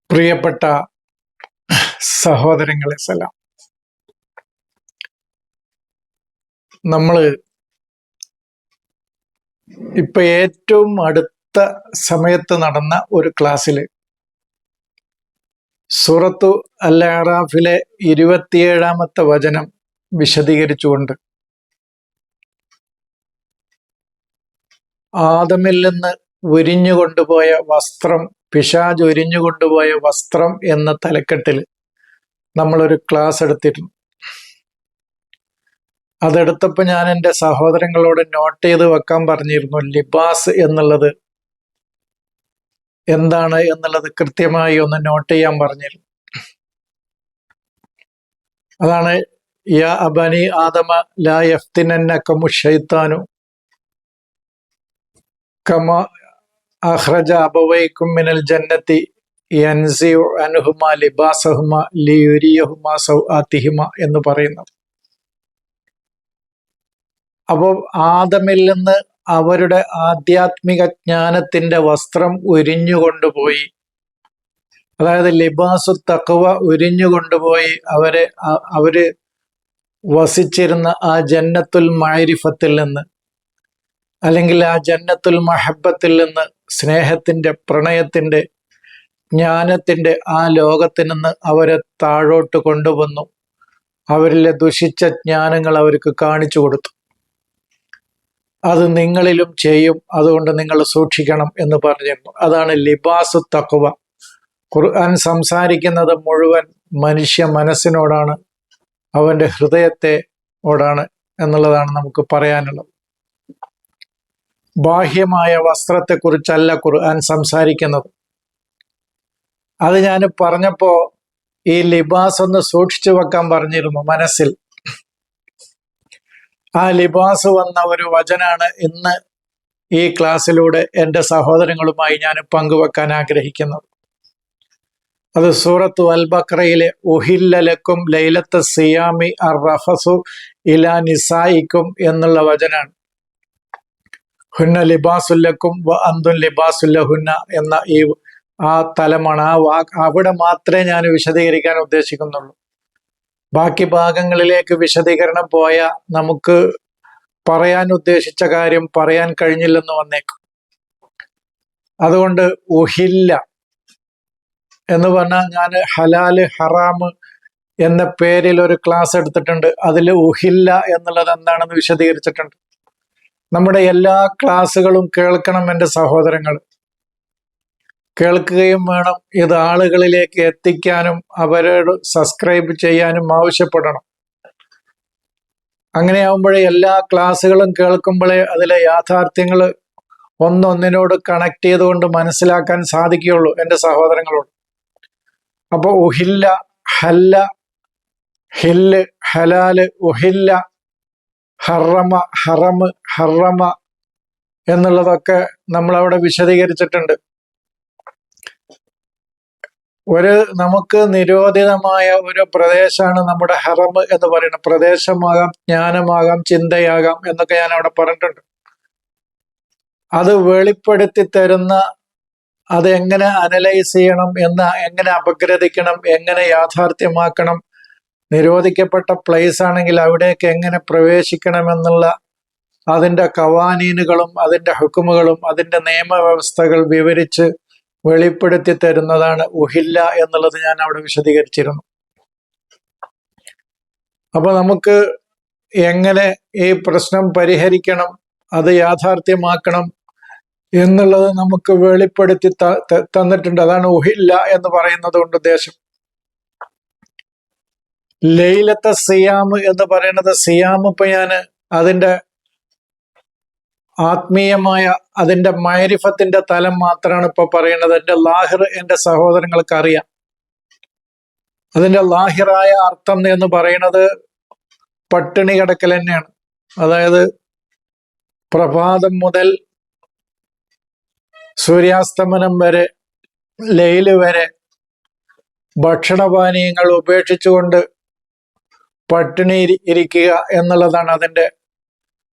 പ്രിയപ്പെട്ട സഹോദരങ്ങളെ സലാം. നമ്മൾ ഇപ്പൊ ഏറ്റവും അടുത്ത സമയത്ത് നടന്ന ഒരു ക്ലാസ്സിൽ സൂറത്തു അൽ അറാഫിലെ 27-ാമത്തെ വചനം വിശദീകരിച്ചുകൊണ്ട് ആദമിൽ നിന്ന് ഉരിഞ്ഞുകൊണ്ടുപോയ വസ്ത്രം, പിശാച് ഉരിഞ്ഞുകൊണ്ടുപോയ വസ്ത്രം എന്ന തലക്കെട്ടിൽ നമ്മളൊരു ക്ലാസ് എടുത്തിരുന്നു. അതെടുത്തപ്പോൾ ഞാൻ എൻ്റെ സഹോദരങ്ങളോട് നോട്ട് ചെയ്ത് വെക്കാൻ പറഞ്ഞിരുന്നു. ലിബാസ് എന്നുള്ളത് എന്താണ് എന്നുള്ളത് കൃത്യമായി ഒന്ന് നോട്ട് ചെയ്യാൻ പറഞ്ഞിരുന്നു. അതാണ് യാ അബനി ആദമ ലാ യഫ്തിനന്നകുമു ശൈത്താനു കമാ അഖ്റജ അബവൈക്കും മിനൽ ജന്നത്തി യൻസിഉ അൻഹുമാ ലിബാസഹുമാ ലിയുരിയഹുമാ സൗആതിഹിമാ എന്ന് പറയുന്നത്. അപ്പോൾ ആദമിൽ നിന്ന് അവരുടെ ആധ്യാത്മിക ജ്ഞാനത്തിന്റെ വസ്ത്രം ഉരിഞ്ഞുകൊണ്ടുപോയി, അതായത് ലിബാസു തഖ്വ ഉരിഞ്ഞുകൊണ്ടുപോയി അവര് വസിച്ചിരുന്ന ആ ജന്നത്തുൽ മഅരിഫത്തിൽ നിന്ന്, അല്ലെങ്കിൽ ആ ജന്നത്തുൽ മഹബത്തിൽ നിന്ന്, സ്നേഹത്തിന്റെ, പ്രണയത്തിന്റെ, ജ്ഞാനത്തിന്റെ ആ ലോകത്തിൽ നിന്ന് അവരെ താഴോട്ട് കൊണ്ടുവന്നു. അവരിലെ ദുഷിച്ച ജ്ഞാനങ്ങൾ അവർക്ക് കാണിച്ചു കൊടുത്തു. അത് നിങ്ങളിലും ചെയ്യും, അതുകൊണ്ട് നിങ്ങൾ സൂക്ഷിക്കണം എന്ന് പറഞ്ഞിരുന്നു. അതാണ് ലിബാസു തഖ്വ. ഖുർആൻ സംസാരിക്കുന്നത് മുഴുവൻ മനുഷ്യ മനസ്സിനോടാണ്, അവന്റെ ഹൃദയത്തോടാണ് എന്നുള്ളതാണ് നമുക്ക് പറയാനുള്ളത്. ബാഹ്യമായ വസ്ത്രത്തെക്കുറിച്ചല്ല ഖുർആൻ സംസാരിക്കുന്നത്. അത് ഞാൻ പറഞ്ഞപ്പോ ഈ ലിബാസ് ഒന്ന് സൂക്ഷിച്ചു വെക്കാൻ പറഞ്ഞിരുന്നു മനസ്സിൽ. ആ ലിബാസ് വന്ന ഒരു വചനാണ് ഇന്ന് ഈ ക്ലാസ്സിലൂടെ എൻ്റെ സഹോദരങ്ങളുമായി ഞാൻ പങ്കുവെക്കാൻ ആഗ്രഹിക്കുന്നത്. അത് സൂറത്തു അൽ ബഖറയിലെ ഉഹില്ല ലക്കും ലൈലത്ത സിയാമി അർറഫസു ഇലാ നിസായിക്കും എന്നുള്ള വചനാണ്. ഹുന്ന ലിബാസുല്ലക്കും വ അന്തും ലിബാസുല്ലഹുന്ന എന്ന ആ തലമാണ്. അവിടെ മാത്രമേ ഞാൻ വിശദീകരിക്കാൻ ഉദ്ദേശിക്കുന്നുള്ളൂ. ബാക്കി ഭാഗങ്ങളിലേക്ക് വിശദീകരണം പോയാൽ നമുക്ക് പറയാൻ ഉദ്ദേശിച്ച കാര്യം പറയാൻ കഴിഞ്ഞില്ലെന്ന് വന്നേക്കും. അതുകൊണ്ട് ഉഹില്ല എന്ന് പറഞ്ഞാൽ ഞാൻ ഹലാല് ഹറാമ് എന്ന പേരിൽ ഒരു ക്ലാസ് എടുത്തിട്ടുണ്ട്. അതിൽ ഉഹില്ല എന്നുള്ളത് എന്താണെന്ന് വിശദീകരിച്ചിട്ടുണ്ട്. നമ്മുടെ എല്ലാ ക്ലാസ്സുകളും കേൾക്കണം എൻ്റെ സഹോദരങ്ങൾ, കേൾക്കുകയും വേണം. ഇത് ആളുകളിലേക്ക് എത്തിക്കാനും അവരോട് സബ്സ്ക്രൈബ് ചെയ്യാനും ആവശ്യപ്പെടണം. അങ്ങനെയാവുമ്പോഴേ എല്ലാ ക്ലാസ്സുകളും കേൾക്കുമ്പോഴേ അതിലെ യാഥാർത്ഥ്യങ്ങൾ ഒന്നൊന്നിനോട് കണക്ട് ചെയ്തുകൊണ്ട് മനസ്സിലാക്കാൻ സാധിക്കുകയുള്ളൂ എൻ്റെ സഹോദരങ്ങളോട്. അപ്പോൾ ഉഹില്ല, ഹല്ല, ഹില്ല്, ഹലാല്, ഉഹില്ല, ഹറമ, ഹറമ്, ഹറമ എന്നുള്ളതൊക്കെ നമ്മളവിടെ വിശദീകരിച്ചിട്ടുണ്ട്. നമുക്ക് നിരോധിതമായ ഒരു പ്രദേശമാണ് നമ്മുടെ ഹറം എന്ന് പറയുന്നത്. പ്രദേശമാകാം, ജ്ഞാനമാകാം, ചിന്തയാകാം എന്നൊക്കെ ഞാൻ അവിടെ പറഞ്ഞിട്ടുണ്ട്. അത് വെളിപ്പെടുത്തി തരുന്ന, അത് എങ്ങനെ അനലൈസ് ചെയ്യണം, എങ്ങനെ അപഗ്രഥിക്കണം, എങ്ങനെ യാഥാർത്ഥ്യമാക്കണം, നിരോധിക്കപ്പെട്ട പ്ലേസ് ആണെങ്കിൽ അവിടേക്ക് എങ്ങനെ പ്രവേശിക്കണം എന്നുള്ള അതിൻ്റെ ഖവാനീനുകളും അതിൻ്റെ ഹുക്കുമുകളും അതിൻ്റെ നിയമവ്യവസ്ഥകൾ വിവരിച്ച് വെളിപ്പെടുത്തി തരുന്നതാണ് ഉഹില്ല എന്നുള്ളത് ഞാൻ അവിടെ വിശദീകരിച്ചിരുന്നു. അപ്പൊ നമുക്ക് എങ്ങനെ ഈ പ്രശ്നം പരിഹരിക്കണം, അത് യാഥാർത്ഥ്യമാക്കണം എന്നുള്ളത് നമുക്ക് വെളിപ്പെടുത്തി തന്നിട്ടുണ്ട്. അതാണ് ഉഹില്ല എന്ന് പറയുന്നത് കൊണ്ട് ഉദ്ദേശം. ലൈലത്തെ സിയാമ് എന്ന് പറയുന്നത്, സിയാമ് ഇപ്പൊ ഞാൻ അതിൻ്റെ ആത്മീയമായ അതിൻ്റെ മഅരിഫത്തിന്റെ തലം മാത്രമാണ് ഇപ്പൊ പറയുന്നത്. എൻ്റെ ലാഹിർ എൻ്റെ സഹോദരങ്ങൾക്ക് അറിയാം. അതിൻ്റെ ലാഹിറായ അർത്ഥം എന്ന് പറയുന്നത് പട്ടിണി കിടക്കൽ തന്നെയാണ്. അതായത് പ്രഭാതം മുതൽ സൂര്യാസ്തമനം വരെ, ലൈല് വരെ ഭക്ഷണപാനീയങ്ങൾ ഉപേക്ഷിച്ചുകൊണ്ട് പട്ടിണി ഇരിക്കുക എന്നുള്ളതാണ് അതിൻ്റെ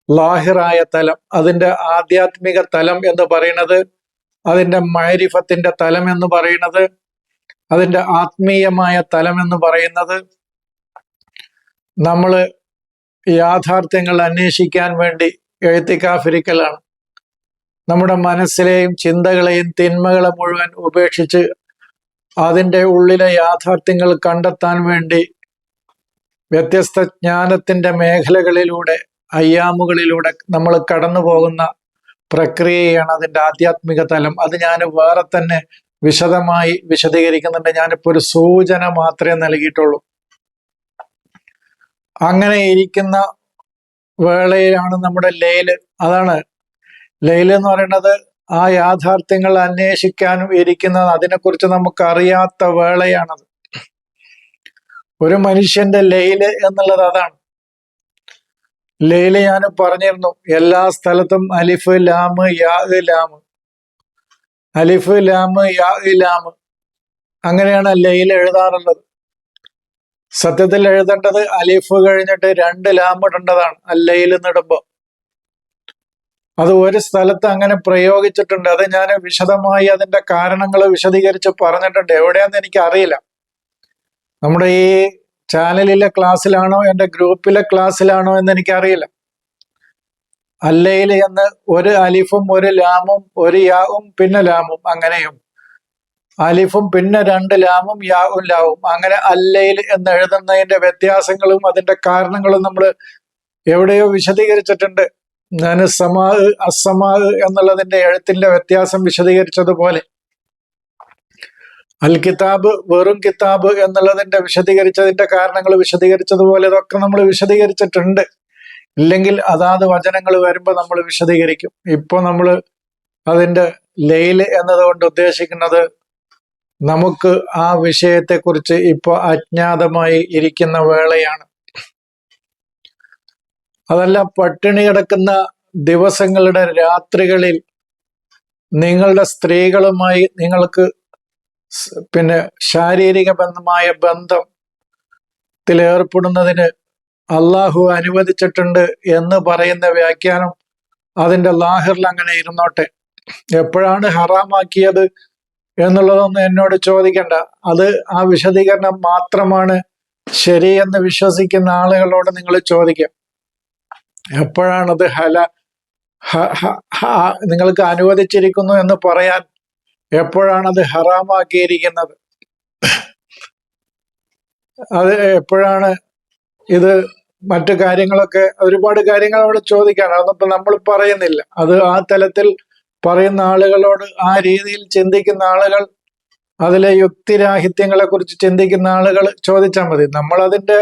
ലാഹിറായ തലം. അതിൻ്റെ ആധ്യാത്മിക തലം എന്ന് പറയുന്നത്, അതിൻ്റെ മഅരിഫത്തിന്റെ തലം എന്ന് പറയുന്നത് അതിൻ്റെ ആത്മീയമായ തലം എന്ന് പറയുന്നത് നമ്മൾ യാഥാർത്ഥ്യങ്ങൾ അന്വേഷിക്കാൻ വേണ്ടി എഴുത്തിക്കാഫിരിക്കലാണ്. നമ്മുടെ മനസ്സിലെയും ചിന്തകളെയും തിന്മകളെ മുഴുവൻ ഉപേക്ഷിച്ച് അതിൻ്റെ ഉള്ളിലെ യാഥാർത്ഥ്യങ്ങൾ കണ്ടെത്താൻ വേണ്ടി വ്യത്യസ്ത ജ്ഞാനത്തിൻ്റെ മേഖലകളിലൂടെ അയ്യാമുകളിലൂടെ നമ്മൾ കടന്നു പോകുന്ന പ്രക്രിയയാണ് അതിൻ്റെ ആധ്യാത്മിക തലം. അത് ഞാൻ വേറെ തന്നെ വിശദമായി വിശദീകരിക്കുന്നുണ്ട്. ഞാനിപ്പോൾ ഒരു സൂചന മാത്രമേ നൽകിയിട്ടുള്ളൂ. അങ്ങനെ ഇരിക്കുന്ന വേളയിലാണ് നമ്മുടെ ലൈല്. അതാണ് ലൈല് എന്ന് പറയുന്നത്. ആ യാഥാർത്ഥ്യങ്ങൾ അന്വേഷിക്കാനും ഇരിക്കുന്നത്, അതിനെക്കുറിച്ച് നമുക്ക് അറിയാത്ത വേളയാണത്. ഒരു മനുഷ്യന്റെ ലൈല് എന്നുള്ളത് അതാണ്. ലൈല് ഞാൻ പറഞ്ഞിരുന്നു, എല്ലാ സ്ഥലത്തും അലിഫ് ലാമ് യാ ലാമ്, അലിഫ് ലാമ് യാ ലാമ്, അങ്ങനെയാണ് ലൈല് എഴുതാറുള്ളത്. സത്യത്തിൽ എഴുതേണ്ടത് അലിഫ് കഴിഞ്ഞിട്ട് 2 ലാമ് ഇടേണ്ടതാണ് അല്ലയിൽ നിടുമ്പോ. അത് ഒരു സ്ഥലത്ത് അങ്ങനെ പ്രയോഗിച്ചിട്ടുണ്ട്. അത് ഞാൻ വിശദമായി അതിന്റെ കാരണങ്ങൾ വിശദീകരിച്ച് പറഞ്ഞിട്ടുണ്ട്. എവിടെയാന്ന് എനിക്ക് അറിയില്ല. നമ്മുടെ ഈ ചാനലിലെ ക്ലാസ്സിലാണോ എൻ്റെ ഗ്രൂപ്പിലെ ക്ലാസ്സിലാണോ എന്ന് എനിക്കറിയില്ല. അല്ലയിൽ എന്ന് ഒരു അലിഫും ഒരു ലാമും ഒരു യാവും പിന്നെ ലാമും, അങ്ങനെയും അലിഫും പിന്നെ 2 ലാമും യാവും ലാവും, അങ്ങനെ അല്ലയിൽ എന്ന് എഴുതുന്നതിന്റെ വ്യത്യാസങ്ങളും അതിന്റെ കാരണങ്ങളും നമ്മൾ എവിടെയോ വിശദീകരിച്ചിട്ടുണ്ട്. ഞാൻ സമാ അസമാ എന്നുള്ളതിന്റെ എഴുത്തിന്റെ വ്യത്യാസം വിശദീകരിച്ചതുപോലെ, അൽ കിതാബ് വെറും കിതാബ് എന്നുള്ളതിന്റെ വിശദീകരിച്ചതിന്റെ കാരണങ്ങൾ വിശദീകരിച്ചതുപോലെ ഇതൊക്കെ നമ്മൾ വിശദീകരിച്ചിട്ടുണ്ട്. ഇല്ലെങ്കിൽ അതാത് വചനങ്ങൾ വരുമ്പോൾ നമ്മൾ വിശദീകരിക്കും. ഇപ്പൊ നമ്മൾ അതിന്റെ ലൈല് എന്നതുകൊണ്ട് ഉദ്ദേശിക്കുന്നത് നമുക്ക് ആ വിഷയത്തെക്കുറിച്ച് ഇപ്പൊ അജ്ഞാതമായി ഇരിക്കുന്ന വേളയാണ്. അതല്ല, പട്ടിണി കിടക്കുന്ന ദിവസങ്ങളുടെ രാത്രികളിൽ നിങ്ങളുടെ സ്ത്രീകളുമായി നിങ്ങൾക്ക് പിന്നെ ശാരീരിക ബന്ധമായ ബന്ധത്തിൽ ഏർപ്പെടുന്നതിന് അള്ളാഹു അനുവദിച്ചിട്ടുണ്ട് എന്ന് പറയുന്ന വ്യാഖ്യാനം അതിന്റെ ലാഹിറിൽ അങ്ങനെ ഇരുന്നോട്ടെ. എപ്പോഴാണ് ഹറാമാക്കിയത് എന്നുള്ളതൊന്നും എന്നോട് ചോദിക്കണ്ട. അത് ആ വിശദീകരണം മാത്രമാണ് ശരിയെന്ന് വിശ്വസിക്കുന്ന ആളുകളോട് നിങ്ങൾ ചോദിക്കാം. എപ്പോഴാണത് നിങ്ങൾക്ക് അനുവദിച്ചിരിക്കുന്നു എന്ന് പറയാൻ എപ്പോഴാണത് ഹറാമാക്കിയിരിക്കുന്നത്? അത് എപ്പോഴാണ്? ഇത് മറ്റു കാര്യങ്ങളൊക്കെ ഒരുപാട് കാര്യങ്ങൾ അവിടെ ചോദിക്കാണ്. അതൊന്നും നമ്മൾ പറയുന്നില്ല. അത് ആ തലത്തിൽ പറയുന്ന ആളുകളോട്, ആ രീതിയിൽ ചിന്തിക്കുന്ന ആളുകൾ, അതിലെ യുക്തിരാഹിത്യങ്ങളെ കുറിച്ച് ചിന്തിക്കുന്ന ആളുകൾ ചോദിച്ചാൽ മതി. നമ്മൾ അതിന്റെ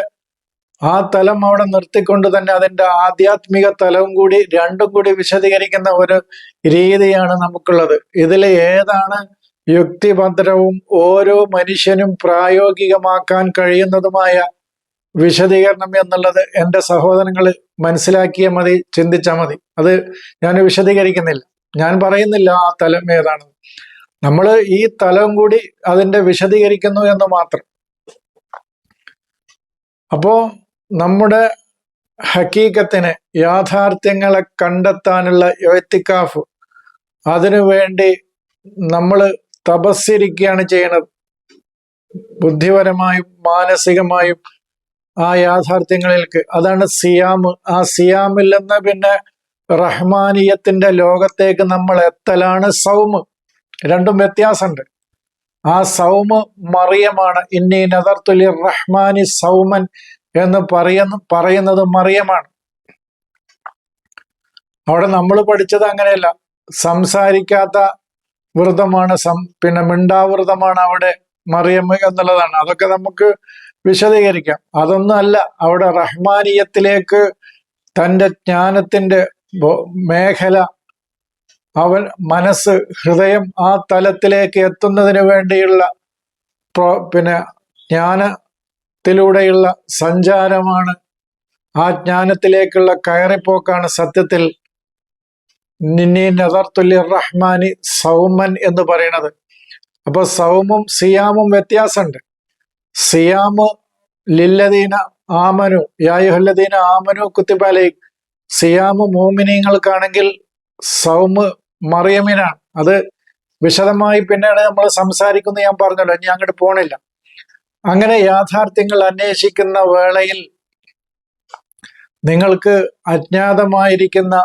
ആ തലം അവിടെ നിർത്തിക്കൊണ്ട് തന്നെ അതിന്റെ ആധ്യാത്മിക തലവും കൂടി രണ്ടും കൂടി വിശദീകരിക്കുന്ന ഒരു രീതിയാണ് നമുക്കുള്ളത്. ഇതിൽ ഏതാണ് യുക്തിഭദ്രവും ഓരോ മനുഷ്യനും പ്രായോഗികമാക്കാൻ കഴിയുന്നതുമായ വിശദീകരണം എന്നുള്ളത് എൻ്റെ സഹോദരങ്ങൾ മനസ്സിലാക്കിയാൽ മതി, ചിന്തിച്ചാൽ മതി. അത് ഞാൻ വിശദീകരിക്കുന്നില്ല, ഞാൻ പറയുന്നില്ല ആ തലം ഏതാണ്. നമ്മൾ ഈ തലം കൂടി അതിന്റെ വിശദീകരിക്കുന്നു എന്ന് മാത്രം. അപ്പോ നമ്മുടെ ഹക്കീക്കത്തിനെ, യാഥാർത്ഥ്യങ്ങളെ കണ്ടെത്താനുള്ള ഇഅ്തികാഫ്, അതിനുവേണ്ടി നമ്മൾ തപസ്സിരിക്കുകയാണ് ചെയ്യുന്നത്. ബുദ്ധിപരമായും മാനസികമായും ആ യാഥാർത്ഥ്യങ്ങളിലേക്ക്. അതാണ് സിയാം. ആ സിയാമിൽ നിന്ന് പിന്നെ റഹ്മാനിയത്തിന്റെ ലോകത്തേക്ക് നമ്മൾ എത്തലാണ് സൗമ്. രണ്ടും വ്യത്യാസമുണ്ട്. ആ സൗമ് മറിയമാണ്. ഇന്നി നദർതു ലിർറഹ്മാനി സൗമൻ എന്ന് പറയുന്നത് മറിയമാണ്. അവിടെ നമ്മൾ പഠിച്ചത് അങ്ങനെയല്ല. സംസാരിക്കാത്ത വ്രതമാണ്, പിന്നെ മിണ്ടാവ്രതമാണ് അവിടെ മറിയം എന്നുള്ളതാണ്. അതൊക്കെ നമുക്ക് വിശദീകരിക്കാം. അതൊന്നും അല്ല. അവിടെ റഹ്മാനിയത്തിലേക്ക് തൻ്റെ ജ്ഞാനത്തിന്റെ മേഖല, അവൻ മനസ്സ്, ഹൃദയം ആ തലത്തിലേക്ക് എത്തുന്നതിന് വേണ്ടിയുള്ള പിന്നെ ജ്ഞാനത്തിലൂടെയുള്ള സഞ്ചാരമാണ്. ആ ജ്ഞാനത്തിലേക്കുള്ള കയറിപ്പോക്കാണ് സത്യത്തിൽ നിന്നി നദർതു ലിർറഹ്മാനി സൗമൻ എന്ന് പറയുന്നത്. അപ്പൊ സൗമും സിയാമും വ്യത്യാസമുണ്ട്. സിയാമ് ലില്ലദീന ആമനു യാ അയ്യുഹല്ലദീന ആമനു കുത്തിബ അലൈക്കും, സിയാമ് മോമിനീങ്ങൾക്കാണെങ്കിൽ സൗമ് മറിയമിനാണ്. അത് വിശദമായി പിന്നീട് നമ്മൾ സംസാരിക്കുന്നത് ഞാൻ പറഞ്ഞല്ലോ, ഇനി അങ്ങോട്ട് പോണില്ല. അങ്ങനെ യാഥാർത്ഥ്യങ്ങൾ അന്വേഷിക്കുന്ന വേളയിൽ നിങ്ങൾക്ക് അജ്ഞാതമായിരിക്കുന്ന,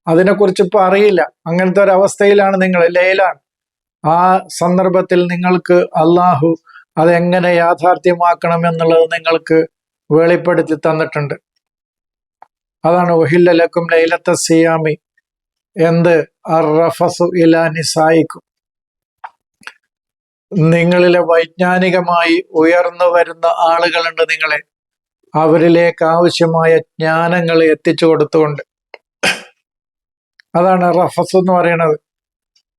അതിനെക്കുറിച്ച് ഇപ്പൊ അറിയില്ല, അങ്ങനത്തെ ഒരു അവസ്ഥയിലാണ് നിങ്ങൾ, ലയിലാണ്. ആ സന്ദർഭത്തിൽ നിങ്ങൾക്ക് അള്ളാഹു അതെങ്ങനെ യാഥാർത്ഥ്യമാക്കണം എന്നുള്ളത് നിങ്ങൾക്ക് വെളിപ്പെടുത്തി തന്നിട്ടുണ്ട്. അതാണ് ഉഹില്ല ലക്കും ലൈലത്ത സിയാമി എന്ത് അർറഫസു ഇലാ നിസായിക്കും. നിങ്ങളിലെ വൈജ്ഞാനികമായി ഉയർന്നു വരുന്ന ആളുകളുണ്ട്, നിങ്ങളെ അവരിലേക്ക് ആവശ്യമായ ജ്ഞാനങ്ങൾ എത്തിച്ചു കൊടുത്തുകൊണ്ട്. അതാണ് റഫസ് എന്ന് പറയുന്നത്.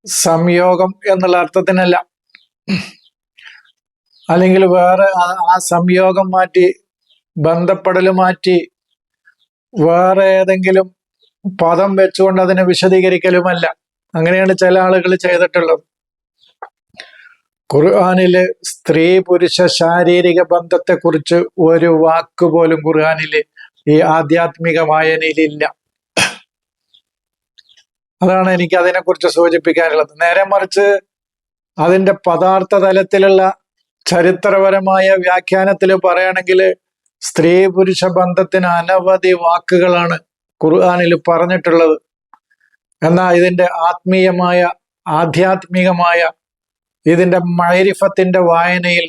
സംയോഗം എന്നുള്ള അർത്ഥത്തിനല്ല, അല്ലെങ്കിൽ വേറെ ആ സംയോഗം മാറ്റി ബന്ധപ്പെടൽ മാറ്റി വേറെ ഏതെങ്കിലും പദം വെച്ചുകൊണ്ട് അതിനെ വിശദീകരിക്കലുമല്ല. അങ്ങനെയാണ് ചില ആളുകൾ ചെയ്തിട്ടുള്ളത്. ഖുർആനില് സ്ത്രീ പുരുഷ ശാരീരിക ബന്ധത്തെക്കുറിച്ച് ഒരു വാക്ക് പോലും ഖുർആനില് ഈ ആധ്യാത്മിക വായനയിലില്ല. അതാണ് എനിക്ക് അതിനെക്കുറിച്ച് സൂചിപ്പിക്കാനുള്ളത്. നേരെ മറിച്ച് അതിന്റെ പദാർത്ഥ തലത്തിലുള്ള ചരിത്രപരമായ വ്യാഖ്യാനത്തിൽ പറയുകയാണെങ്കിൽ സ്ത്രീ പുരുഷ ബന്ധത്തിന് അനവധി വാക്കുകളാണ് ഖുർആനിൽ പറഞ്ഞിട്ടുള്ളത്. എന്നാൽ ഇതിന്റെ ആധ്യാത്മികമായ ഇതിന്റെ മഅരിഫത്തിന്റെ വായനയിൽ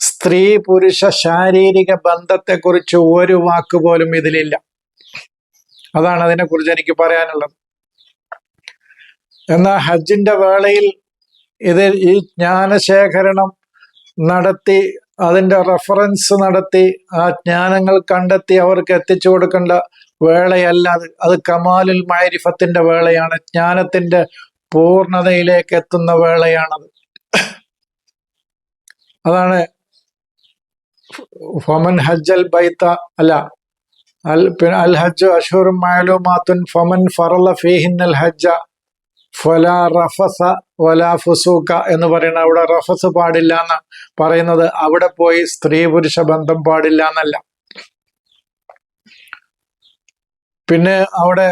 സ്ത്രീ പുരുഷ ശാരീരിക ബന്ധത്തെക്കുറിച്ച് ഒരു വാക്ക് പോലും ഇതിലില്ല. അതാണ് അതിനെക്കുറിച്ച് എനിക്ക് പറയാനുള്ളത്. എന്നാൽ ഹജ്ജിന്റെ വേളയിൽ ഈ ജ്ഞാനശേഖരണം നടത്തി, അതിന്റെ റെഫറൻസ് നടത്തി, ആ ജ്ഞാനങ്ങൾ കണ്ടെത്തി അവർക്ക് എത്തിച്ചു കൊടുക്കേണ്ട വേളയല്ല അത് കമാലുൽ മഅരിഫത്തിന്റെ വേളയാണ്. ജ്ഞാനത്തിന്റെ പൂർണ്ണതയിലേക്ക് എത്തുന്ന വേളയാണത്. അതാണ് ഫമൻ ഹജ്ജൽ ബൈത്ത അൽ ഹജ്ജു അഷ്ഹുറും മഅലൂമാത്തുൻ ഫമൻ ഫറള ഫീഹിന്നൽ ഹജ്ജ ഫലാ റഫസ വലാ ഫുസൂക എന്ന് പറയുന്ന, അവിടെ റഫസ് പാടില്ല എന്ന് പറയുന്നത് അവിടെ പോയി സ്ത്രീ പുരുഷ ബന്ധം പാടില്ല എന്നല്ല. പിന്നെ അവിടെ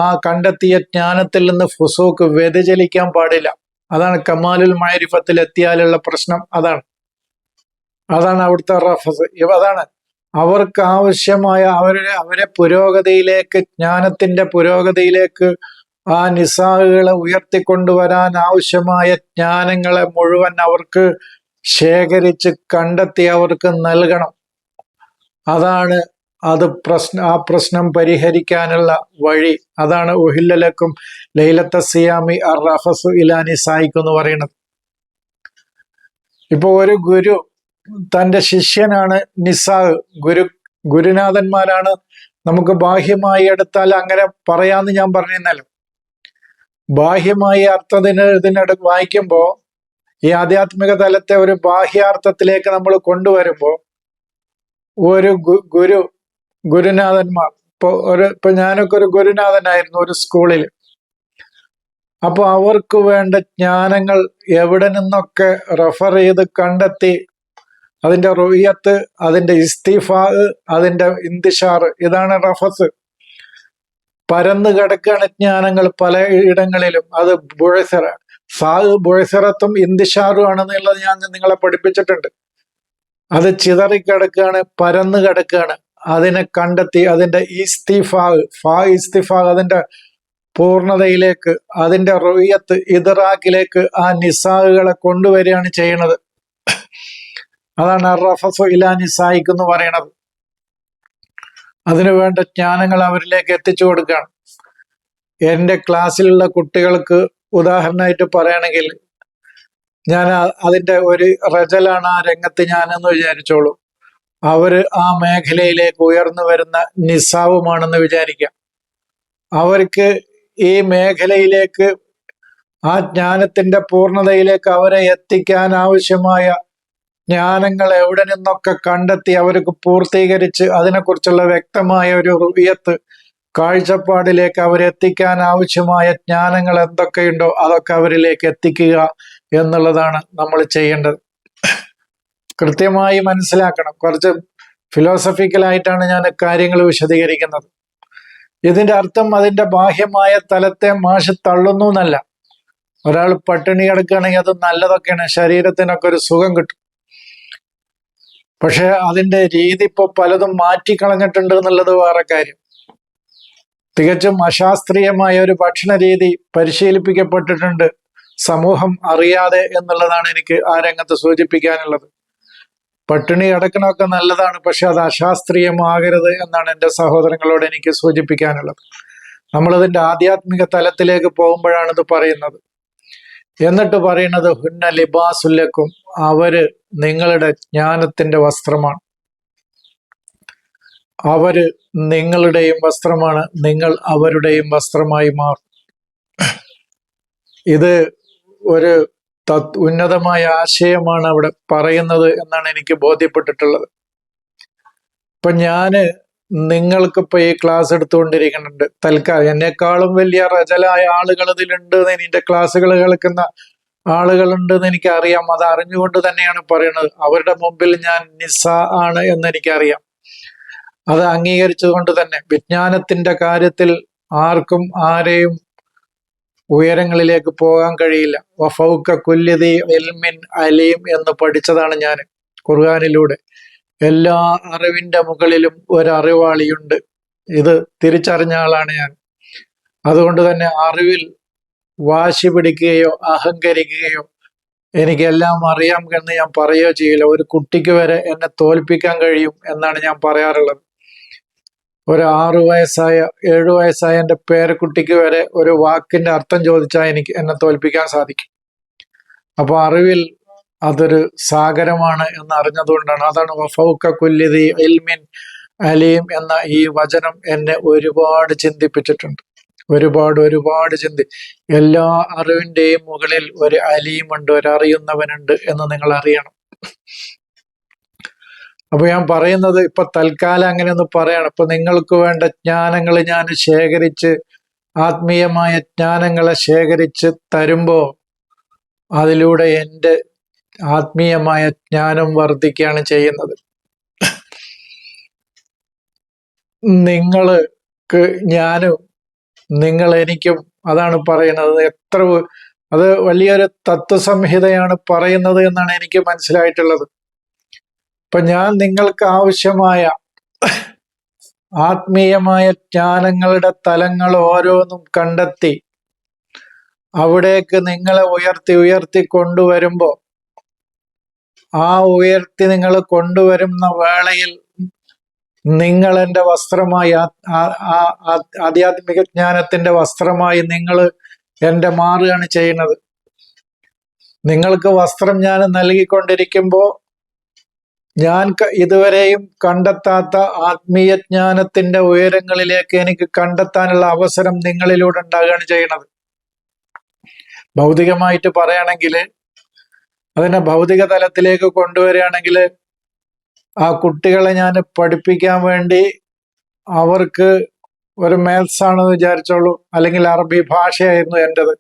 ആ കണ്ടെത്തിയ ജ്ഞാനത്തിൽ നിന്ന് ഫുസൂക്ക് വ്യതിചലിക്കാൻ പാടില്ല. അതാണ് കമാലുൽ മഅരിഫത്തിൽ എത്തിയാലുള്ള പ്രശ്നം. അതാണ് അവിടുത്തെ റഫസ്. അതാണ് അവർക്ക് ആവശ്യമായ അവരെ പുരോഗതിയിലേക്ക്, ജ്ഞാനത്തിന്റെ പുരോഗതിയിലേക്ക് ആ നിസാഹുകളെ ഉയർത്തിക്കൊണ്ടുവരാൻ ആവശ്യമായ ജ്ഞാനങ്ങളെ മുഴുവൻ അവർക്ക് ശേഖരിച്ച് കണ്ടെത്തി അവർക്ക് നൽകണം. അതാണ് ആ പ്രശ്നം പരിഹരിക്കാനുള്ള വഴി. അതാണ് ഉഹില്ല ലക്കും ലൈലത്ത സിയാമി അർറഫസു ഇലാ നിസായിക്കും എന്ന് പറയുന്നത്. ഇപ്പൊ ഒരു ഗുരു തന്റെ ശിഷ്യനാണ് നിസാഹ്, ഗുരുനാഥന്മാരാണ്. നമുക്ക് ബാഹ്യമായി എടുത്താൽ അങ്ങനെ പറയാന്ന് ഞാൻ പറഞ്ഞിരുന്നല്ലോ. ബാഹ്യമായി ഇതിനോട് വായിക്കുമ്പോൾ ഈ ആധ്യാത്മിക തലത്തെ ഒരു ബാഹ്യാർത്ഥത്തിലേക്ക് നമ്മൾ കൊണ്ടുവരുമ്പോൾ ഒരു ഗുരുനാഥന്മാർ, ഇപ്പൊ ഞാനൊക്കെ ഒരു ഗുരുനാഥനായിരുന്നു ഒരു സ്കൂളിൽ. അപ്പൊ അവർക്ക് വേണ്ട ജ്ഞാനങ്ങൾ എവിടെ നിന്നൊക്കെ റെഫർ ചെയ്ത് കണ്ടെത്തി, അതിന്റെ റുയത്ത്, അതിന്റെ ഇസ്തിഫാ, അതിന്റെ ഇന്തിഷാർ, ഇതാണ് റഫസ്. പരന്നു കിടക്കുകയാണ് ജ്ഞാനങ്ങൾ പല ഇടങ്ങളിലും. അത് ബുഴസിറത്തും ഇന്തിഷാറും ആണെന്നുള്ളത് ഞാൻ നിങ്ങളെ പഠിപ്പിച്ചിട്ടുണ്ട്. അത് ചിതറിക്കിടക്കുകയാണ്, പരന്നു കിടക്കുകയാണ്. അതിനെ കണ്ടെത്തി അതിന്റെ ഇസ്തിഫാ അതിന്റെ പൂർണ്ണതയിലേക്ക്, അതിന്റെ റുയത്ത് ഇദ്റാക്കിലേക്ക് ആ നിസാഹുകളെ കൊണ്ടുവരികയാണ് ചെയ്യുന്നത്. അതാണ് റഫസു ഇലാ നിസായിക്ക് എന്ന് പറയണത്. അതിനു വേണ്ട ജ്ഞാനങ്ങൾ അവരിലേക്ക് എത്തിച്ചു കൊടുക്കുകയാണ്. എൻ്റെ ക്ലാസ്സിലുള്ള കുട്ടികൾക്ക് ഉദാഹരണമായിട്ട് പറയുകയാണെങ്കിൽ, ഞാൻ അതിന്റെ ഒരു റജലാണ് ആ രംഗത്ത് ഞാനെന്ന് വിചാരിച്ചോളൂ. അവര് ആ മേഖലയിലേക്ക് ഉയർന്നു വരുന്ന നിസാവുമാണെന്ന് വിചാരിക്കാം. അവർക്ക് ഈ മേഖലയിലേക്ക്, ആ ജ്ഞാനത്തിന്റെ പൂർണ്ണതയിലേക്ക് അവരെ എത്തിക്കാൻ ആവശ്യമായ ജ്ഞാനങ്ങൾ എവിടെ നിന്നൊക്കെ കണ്ടെത്തി അവർക്ക് പൂർത്തീകരിച്ച് അതിനെക്കുറിച്ചുള്ള വ്യക്തമായ ഒരു റുയത്ത്, കാഴ്ചപ്പാടിലേക്ക് അവരെത്തിക്കാൻ ആവശ്യമായ ജ്ഞാനങ്ങൾ എന്തൊക്കെയുണ്ടോ അതൊക്കെ അവരിലേക്ക് എത്തിക്കുക എന്നുള്ളതാണ് നമ്മൾ ചെയ്യേണ്ടത്. കൃത്യമായി മനസ്സിലാക്കണം. കുറച്ച് ഫിലോസഫിക്കലായിട്ടാണ് ഞാൻ കാര്യങ്ങൾ ഒരാൾ പട്ടിണി കിടക്കുകയാണെങ്കിൽ അത് നല്ലതൊക്കെയാണ്, ശരീരത്തിനൊക്കെ ഒരു സുഖം കിട്ടും. പക്ഷെ അതിന്റെ രീതി ഇപ്പൊ പലതും മാറ്റിക്കളഞ്ഞിട്ടുണ്ട് എന്നുള്ളത് വേറെ കാര്യം. തികച്ചും അശാസ്ത്രീയമായ ഒരു ഭക്ഷണ രീതി പരിശീലിപ്പിക്കപ്പെട്ടിട്ടുണ്ട് സമൂഹം അറിയാതെ എന്നുള്ളതാണ് എനിക്ക് ആ രംഗത്ത് സൂചിപ്പിക്കാനുള്ളത്. പട്ടിണി കിടക്കണമൊക്കെ നല്ലതാണ്, പക്ഷെ അത് അശാസ്ത്രീയമാകരുത് എന്നാണ് എൻ്റെ സഹോദരങ്ങളോട് എനിക്ക് സൂചിപ്പിക്കാനുള്ളത്. നമ്മളതിൻ്റെ ആധ്യാത്മിക തലത്തിലേക്ക് പോകുമ്പോഴാണ് ഇത് പറയുന്നത്. എന്നിട്ട് പറയുന്നത് ഹുന്ന ലിബാസുല്ലക്കും, അവര് നിങ്ങളുടെ ജ്ഞാനത്തിന്റെ വസ്ത്രമാണ്, അവര് നിങ്ങളുടെയും വസ്ത്രമാണ്, നിങ്ങൾ അവരുടെയും വസ്ത്രമായി മാറും. ഇത് ഒരു ഉന്നതമായ ആശയമാണ് അവിടെ പറയുന്നത് എന്നാണ് എനിക്ക് ബോധ്യപ്പെട്ടിട്ടുള്ളത്. ഇപ്പൊ ഞാന് നിങ്ങൾക്കിപ്പോ ഈ ക്ലാസ് എടുത്തുകൊണ്ടിരിക്കുന്നുണ്ട്. തൽക്കാലം എന്നെക്കാളും വലിയ റജലായ ആളുകൾ ഇതിലുണ്ട്, നിന്റെ ക്ലാസ്സുകൾ കേൾക്കുന്ന ആളുകളുണ്ടെന്ന് എനിക്കറിയാം. അത് അറിഞ്ഞുകൊണ്ട് തന്നെയാണ് പറയുന്നത്. അവരുടെ മുമ്പിൽ ഞാൻ നിസ്സ ആണ് എന്നെനിക്കറിയാം. അത് അംഗീകരിച്ചുകൊണ്ട് തന്നെ വിജ്ഞാനത്തിന്റെ കാര്യത്തിൽ ആർക്കും ആരെയും ഉയരങ്ങളിലേക്ക് പോകാൻ കഴിയില്ല. വഫൗക കുല്ലിദി ഇൽമിൻ അലീം എന്ന് പഠിച്ചതാണ് ഞാൻ ഖുർആനിലൂടെ. എല്ലാ അറിവിന്റെ മുകളിലും ഒരറിവാളിയുണ്ട്. ഇത് തിരിച്ചറിഞ്ഞ ആളാണ് ഞാൻ. അതുകൊണ്ട് തന്നെ അറിവിൽ വാശി പിടിക്കുകയോ അഹങ്കരിക്കുകയോ എനിക്കെല്ലാം അറിയാം എന്ന് ഞാൻ പറയുകയോ ചെയ്യില്ല. ഒരു കുട്ടിക്ക് വരെ എന്നെ തോൽപ്പിക്കാൻ കഴിയും എന്നാണ് ഞാൻ പറയാറുള്ളത്. ഒരു 6 വയസ്സായ 7 വയസ്സായ എൻ്റെ പേരക്കുട്ടിക്ക് വരെ ഒരു വാക്കിന്റെ അർത്ഥം ചോദിച്ചാൽ എന്നെ തോൽപ്പിക്കാൻ സാധിക്കും. അപ്പൊ അറിവിൽ അതൊരു സാഗരമാണ് എന്ന് അറിഞ്ഞതുകൊണ്ടാണ്. അതാണ് വഫൗക കുല്ലിദി ഇൽമിൻ അലീം എന്ന ഈ വചനം എന്നെ ഒരുപാട് ചിന്തിപ്പിച്ചിട്ടുണ്ട്. ഒരുപാട് എല്ലാ അറിവിന്റെയും മുകളിൽ ഒരു അലീമുണ്ട്, ഒരു അറിയുന്നവനുണ്ട് എന്ന് നിങ്ങൾ അറിയണം. അപ്പൊ ഞാൻ പറയുന്നത് ഇപ്പൊ തൽക്കാലം അങ്ങനെയൊന്ന് പറയണം. ഇപ്പൊ നിങ്ങൾക്ക് വേണ്ട ജ്ഞാനങ്ങൾ ഞാൻ ശേഖരിച്ച്, ആത്മീയമായ ജ്ഞാനങ്ങളെ ശേഖരിച്ച് തരുമ്പോ അതിലൂടെ എൻ്റെ ആത്മീയമായ ജ്ഞാനം വർദ്ധിക്കുകയാണ് ചെയ്യുന്നത്. നിങ്ങൾക്ക് ഞാനും നിങ്ങൾ എനിക്കും അതാണ് പറയുന്നത്. അത് വലിയൊരു തത്വസംഹിതയാണ് പറയുന്നത് എന്നാണ് എനിക്ക് മനസ്സിലായിട്ടുള്ളത്. ഇപ്പൊ ഞാൻ നിങ്ങൾക്ക് ആവശ്യമായ ആത്മീയമായ ജ്ഞാനങ്ങളുടെ തലങ്ങൾ ഓരോന്നും കണ്ടെത്തി അവിടേക്ക് നിങ്ങളെ ഉയർത്തി കൊണ്ടുവരുമ്പോ, ആ ഉയർത്തി നിങ്ങൾ കൊണ്ടുവരുന്ന വേളയിൽ നിങ്ങൾ എൻ്റെ വസ്ത്രമായി, ആധ്യാത്മിക ജ്ഞാനത്തിന്റെ വസ്ത്രമായി നിങ്ങൾ എൻ്റെ മാറുകയാണ് ചെയ്യുന്നത്. നിങ്ങൾക്ക് വസ്ത്രം ഞാൻ നൽകിക്കൊണ്ടിരിക്കുമ്പോൾ ഞാൻ ഇതുവരെയും കണ്ടെത്താത്ത ആത്മീയ ജ്ഞാനത്തിന്റെ ഉയരങ്ങളിലേക്ക് എനിക്ക് കണ്ടെത്താനുള്ള അവസരം നിങ്ങളിലൂടെ ഉണ്ടാകുകയാണ് ചെയ്യുന്നത്. ഭൗതികമായിട്ട് പറയുകയാണെങ്കിൽ, അതിനെ ഭൗതിക തലത്തിലേക്ക് കൊണ്ടുവരികയാണെങ്കിൽ, ആ കുട്ടികളെ ഞാൻ പഠിപ്പിക്കാൻ വേണ്ടി അവർക്ക് ഒരു മാത്സ് ആണെന്ന് വിചാരിച്ചോളൂ, അല്ലെങ്കിൽ അറബി ഭാഷയായിരുന്നു എൻ്റെത്.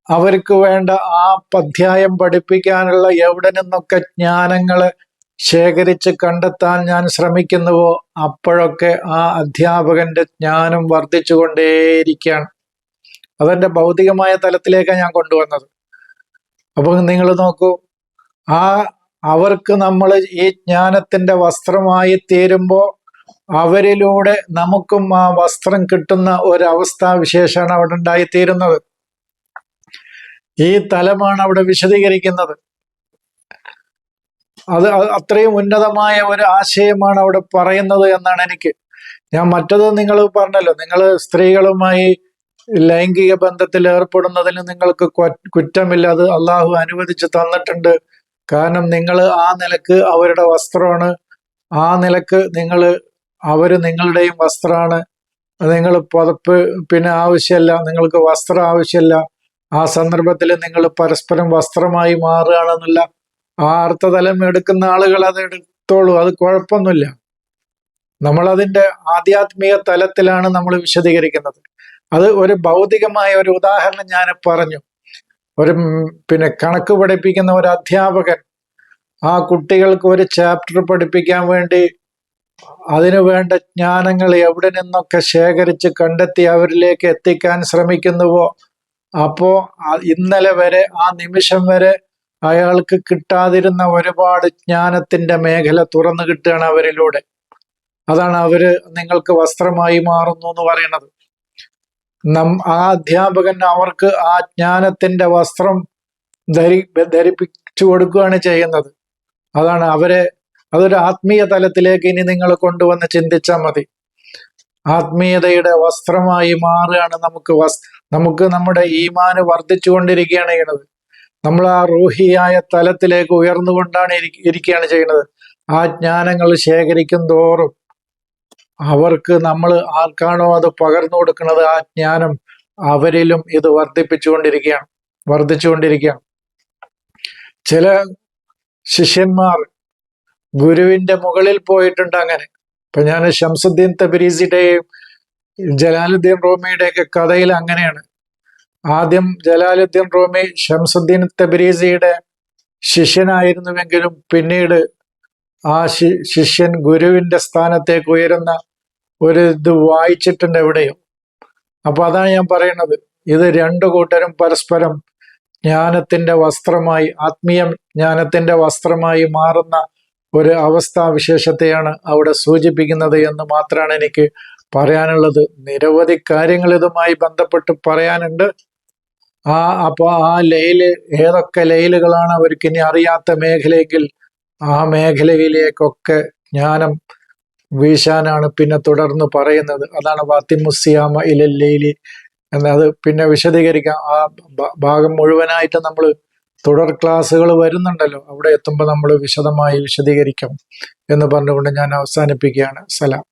അവർക്ക് വേണ്ട ആ അധ്യായം പഠിപ്പിക്കാനുള്ള എവിടെ നിന്നൊക്കെ ജ്ഞാനങ്ങളെ ശേഖരിച്ച് കണ്ടെത്താൻ ഞാൻ ശ്രമിക്കുന്നുവോ അപ്പോഴൊക്കെ ആ അധ്യാപകന്റെ ജ്ഞാനം വർദ്ധിച്ചുകൊണ്ടേയിരിക്കുകയാണ്. അതെന്റെ ഭൗതികമായ തലത്തിലേക്കാണ് ഞാൻ കൊണ്ടുവന്നത്. അപ്പൊ നിങ്ങൾ നോക്കൂ, അവർക്ക് നമ്മൾ ഈ ജ്ഞാനത്തിന്റെ വസ്ത്രമായി തീരുമ്പോൾ അവരിലൂടെ നമുക്കും ആ വസ്ത്രം കിട്ടുന്ന ഒരവസ്ഥാവിശേഷമാണ് അവിടെ ഉണ്ടായിത്തീരുന്നത്. ഈ തലമാണ് അവിടെ വിശദീകരിക്കുന്നത്. അത് അത്രയും ഉന്നതമായ ഒരു ആശയമാണ് അവിടെ പറയുന്നത് എന്നാണ് ഞാൻ മറ്റത് നിങ്ങൾ പറഞ്ഞല്ലോ, നിങ്ങൾ സ്ത്രീകളുമായി ലൈംഗിക ബന്ധത്തിൽ ഏർപ്പെടുന്നതിന് നിങ്ങൾക്ക് കുറ്റമില്ല, അത് അള്ളാഹു അനുവദിച്ച് തന്നിട്ടുണ്ട്. കാരണം നിങ്ങൾ ആ നിലക്ക് അവരുടെ വസ്ത്രമാണ്, ആ നിലക്ക് അവര് നിങ്ങളുടെയും വസ്ത്രമാണ്. നിങ്ങൾ പുതപ്പ് ആവശ്യമല്ല, നിങ്ങൾക്ക് വസ്ത്രം ആവശ്യമല്ല. ആ സന്ദർഭത്തിൽ നിങ്ങൾ പരസ്പരം വസ്ത്രമായി മാറുകയാണെന്നുള്ള ആ അർത്ഥതലം എടുക്കുന്ന ആളുകൾ അത് എടുത്തോളൂ, അത് കുഴപ്പമൊന്നുമില്ല. നമ്മളതിൻ്റെ ആധ്യാത്മിക തലത്തിലാണ് നമ്മൾ വിശദീകരിക്കുന്നത്. അത് ഒരു ഭൗതികമായ ഒരു ഉദാഹരണം ഞാൻ പറഞ്ഞു. ഒരു കണക്ക് പഠിപ്പിക്കുന്ന ഒരു അധ്യാപകൻ ആ കുട്ടികൾക്ക് ഒരു ചാപ്റ്റർ പഠിപ്പിക്കാൻ വേണ്ടി അതിനു വേണ്ട ജ്ഞാനങ്ങൾ എവിടെ നിന്നൊക്കെ ശേഖരിച്ച് കണ്ടെത്തി അവരിലേക്ക് എത്തിക്കാൻ ശ്രമിക്കുന്നുവോ അപ്പോ ഇന്നലെ വരെ, ആ നിമിഷം വരെ അയാൾക്ക് കിട്ടാതിരുന്ന ഒരുപാട് ജ്ഞാനത്തിന്റെ മേഖല തുറന്നു കിട്ടുകയാണ് അവരിലൂടെ. അതാണ് അവര് നിങ്ങൾക്ക് വസ്ത്രമായി മാറുന്നു എന്ന് പറയുന്നത്. ആ അധ്യാപകൻ അവർക്ക് ആ ജ്ഞാനത്തിന്റെ വസ്ത്രം ധരിപ്പിച്ചു കൊടുക്കുകയാണ് ചെയ്യുന്നത്. അതാണ് അതൊരു ആത്മീയ തലത്തിലേക്ക് ഇനി നിങ്ങൾ കൊണ്ടുവന്ന് ചിന്തിച്ചാൽ മതി. ആത്മീയതയുടെ വസ്ത്രമായി മാറുകയാണ് നമുക്ക് നമ്മുടെ ഈമാന് വർദ്ധിച്ചുകൊണ്ടിരിക്കുകയാണ് ചെയ്യുന്നത്. നമ്മൾ ആ റൂഹിയായ തലത്തിലേക്ക് ഉയർന്നുകൊണ്ടാണ് ഇരിക്കുകയാണ് ചെയ്യുന്നത്. ആ ജ്ഞാനങ്ങൾ ശേഖരിക്കും തോറും അവർക്ക് നമ്മൾ ആർക്കാണോ അത് പകർന്നു കൊടുക്കുന്നത്, ആ ജ്ഞാനം അവരിലും ഇത് വർദ്ധിച്ചുകൊണ്ടിരിക്കുകയാണ്. ചില ശിഷ്യന്മാർ ഗുരുവിന്റെ മുകളിൽ പോയിട്ടുണ്ട്. അങ്ങനെ ഇപ്പൊ ഞാൻ ഷംസുദ്ദീൻ തബരീസിയുടെയും ജലാലുദ്ദീൻ റൂമിയുടെയൊക്കെ കഥയിൽ അങ്ങനെയാണ്. ആദ്യം ജലാലുദ്ദീൻ റൂമി ഷംസുദ്ദീൻ തബരീസിയുടെ ശിഷ്യനായിരുന്നുവെങ്കിലും പിന്നീട് ആ ശിഷ്യൻ ഗുരുവിന്റെ സ്ഥാനത്തേക്ക് ഉയരുന്ന ഒരു ഇത് വായിച്ചിട്ടുണ്ട് എവിടെയോ. അപ്പൊ അതാണ് ഞാൻ പറയുന്നത്, ഇത് രണ്ടു കൂട്ടരും പരസ്പരം ജ്ഞാനത്തിന്റെ വസ്ത്രമായി, ആത്മീയ ജ്ഞാനത്തിന്റെ വസ്ത്രമായി മാറുന്ന ഒരു അവസ്ഥാവിശേഷത്തെയാണ് അവിടെ സൂചിപ്പിക്കുന്നത് എന്ന് മാത്രമാണ് എനിക്ക് പറയാനുള്ളത്. നിരവധി കാര്യങ്ങൾ ഇതുമായി ബന്ധപ്പെട്ട് പറയാനുണ്ട്. അപ്പൊ ആ ഏതൊക്കെ ലൈലുകളാണ് അവർക്ക് ഇനി അറിയാത്ത മേഖലയെങ്കിൽ ആ മേഖലയിലേക്കൊക്കെ ജ്ഞാനം വീശാനാണ് പിന്നെ തുടർന്ന് പറയുന്നത്. അതാണ് വാത്തിമുസിയാമ ഇലല്ലൈലി എന്നത്. പിന്നെ വിശദീകരിക്കാം. ആ ഭാഗം മുഴുവനായിട്ട് നമ്മൾ തുടർ ക്ലാസ്സുകൾ വരുന്നുണ്ടല്ലോ, അവിടെ എത്തുമ്പോൾ നമ്മൾ വിശദമായി വിശദീകരിക്കാം എന്ന് പറഞ്ഞുകൊണ്ട് ഞാൻ അവസാനിപ്പിക്കുകയാണ്. സലാം.